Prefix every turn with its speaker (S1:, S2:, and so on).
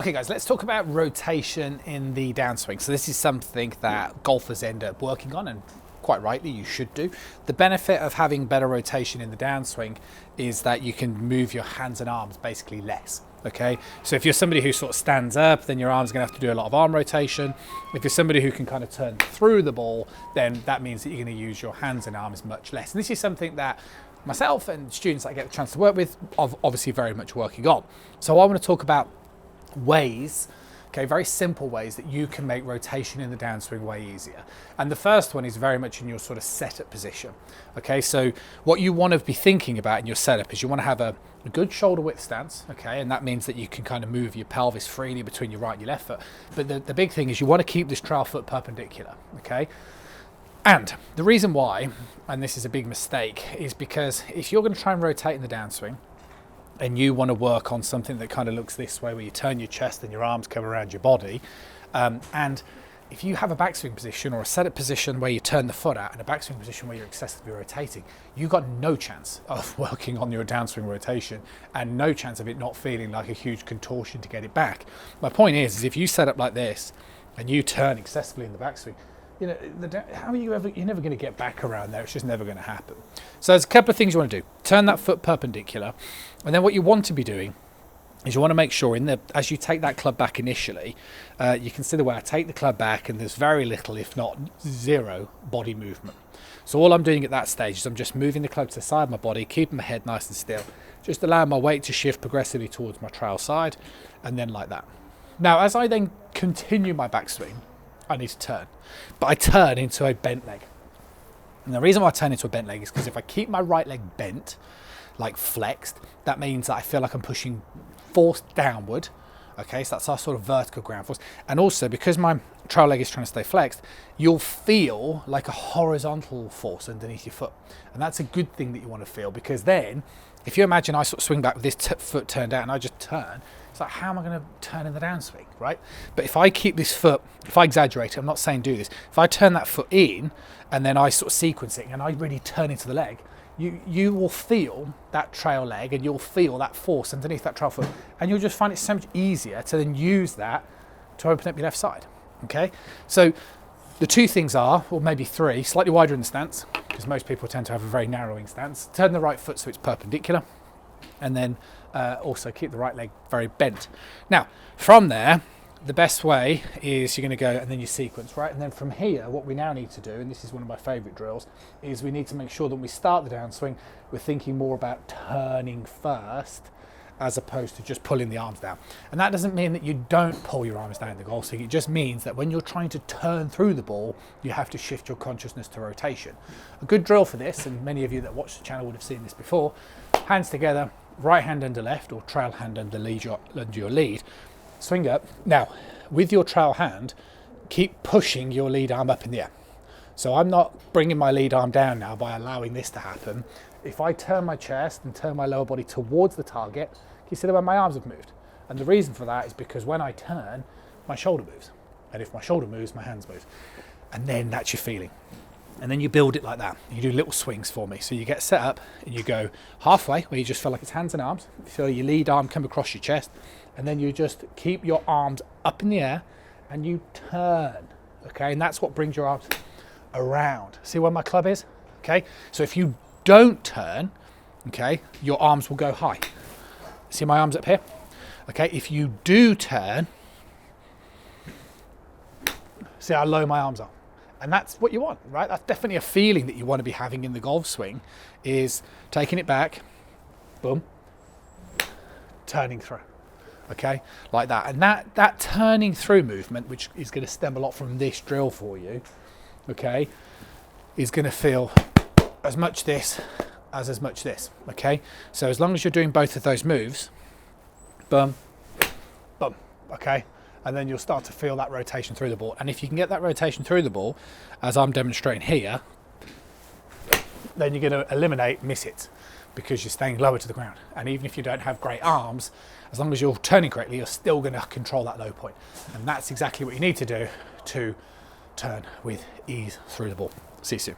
S1: Okay guys, let's talk about rotation in the downswing. So this is something that golfers end up working on, and quite rightly you should do. The benefit of having better rotation in the downswing is that you can move your hands and arms basically less. Okay, so if you're somebody who sort of stands up, then your arms are going to have to do a lot of arm rotation. If you're somebody who can kind of turn through the ball, then that means that you're going to use your hands and arms much less. And this is something that myself and students I get the chance to work with are obviously very much working on. So I want to talk about ways, okay, very simple ways that you can make rotation in the downswing way easier. And the first one is very much in your sort of setup position. Okay, so what you want to be thinking about in your setup is you want to have a good shoulder width stance, okay, and that means that you can kind of move your pelvis freely between your right and your left foot. But the big thing is you want to keep this trail foot perpendicular, okay? And the reason why, and this is a big mistake, is because if you're going to try and rotate in the downswing, and you want to work on something that kind of looks this way, where you turn your chest and your arms come around your body, and if you have a backswing position or a setup position where you turn the foot out and a backswing position where you're excessively rotating, you've got no chance of working on your downswing rotation and no chance of it not feeling like a huge contortion to get it back. My point is if you set up like this and you turn excessively in the backswing, you know, you're never going to get back around there. It's just never going to happen. So there's a couple of things you want to do. Turn that foot perpendicular. And then what you want to be doing is you want to make sure as you take that club back initially, you can see the way I take the club back and there's very little, if not zero, body movement. So all I'm doing at that stage is I'm just moving the club to the side of my body, keeping my head nice and still, just allowing my weight to shift progressively towards my trail side, and then like that. Now, as I then continue my backswing, I need to turn, but I turn into a bent leg. And the reason why I turn into a bent leg is because if I keep my right leg bent, like flexed, that means that I feel like I'm pushing force downward. Okay, so that's our sort of vertical ground force. And also because my trail leg is trying to stay flexed, you'll feel like a horizontal force underneath your foot. And that's a good thing that you want to feel, because then if you imagine I sort of swing back with this foot turned out and I just turn, it's like, how am I going to turn in the downswing, right? But if I keep this foot, if I exaggerate it, I'm not saying do this, if I turn that foot in and then I sort of sequence it and I really turn into the leg, you will feel that trail leg and you'll feel that force underneath that trail foot, and you'll just find it so much easier to then use that to open up your left side, okay? So the two things are, or maybe three, slightly wider in the stance, because most people tend to have a very narrowing stance. Turn the right foot so it's perpendicular, and then also keep the right leg very bent. Now, from there, the best way is you're going to go and then you sequence, right? And then from here, what we now need to do, and this is one of my favorite drills, is we need to make sure that when we start the downswing, we're thinking more about turning first as opposed to just pulling the arms down. And that doesn't mean that you don't pull your arms down in the golf swing. It just means that when you're trying to turn through the ball, you have to shift your consciousness to rotation. A good drill for this, and many of you that watch the channel would have seen this before, hands together, right hand under left, or trail hand under your lead, swing up. Now, with your trail hand, keep pushing your lead arm up in the air. So I'm not bringing my lead arm down now by allowing this to happen. If I turn my chest and turn my lower body towards the target, you see the way my arms have moved. And the reason for that is because when I turn, my shoulder moves. And if my shoulder moves, my hands move. And then that's your feeling. And then you build it like that. You do little swings for me. So you get set up and you go halfway where you just feel like it's hands and arms. You feel your lead arm come across your chest, and then you just keep your arms up in the air and you turn. Okay, and that's what brings your arms around. See where my club is? Okay, so if you don't turn, okay, your arms will go high. See my arms up here? Okay, if you do turn, see how low my arms are. And that's what you want, right? That's definitely a feeling that you want to be having in the golf swing, is taking it back, boom, turning through, okay? Like that. And that turning through movement, which is going to stem a lot from this drill for you, okay, is going to feel as much this as much this, okay? So as long as you're doing both of those moves, boom, boom, okay? And then you'll start to feel that rotation through the ball. And if you can get that rotation through the ball, as I'm demonstrating here, then you're going to eliminate miss hits because you're staying lower to the ground. And even if you don't have great arms, as long as you're turning correctly, you're still going to control that low point. And that's exactly what you need to do to turn with ease through the ball. See you soon.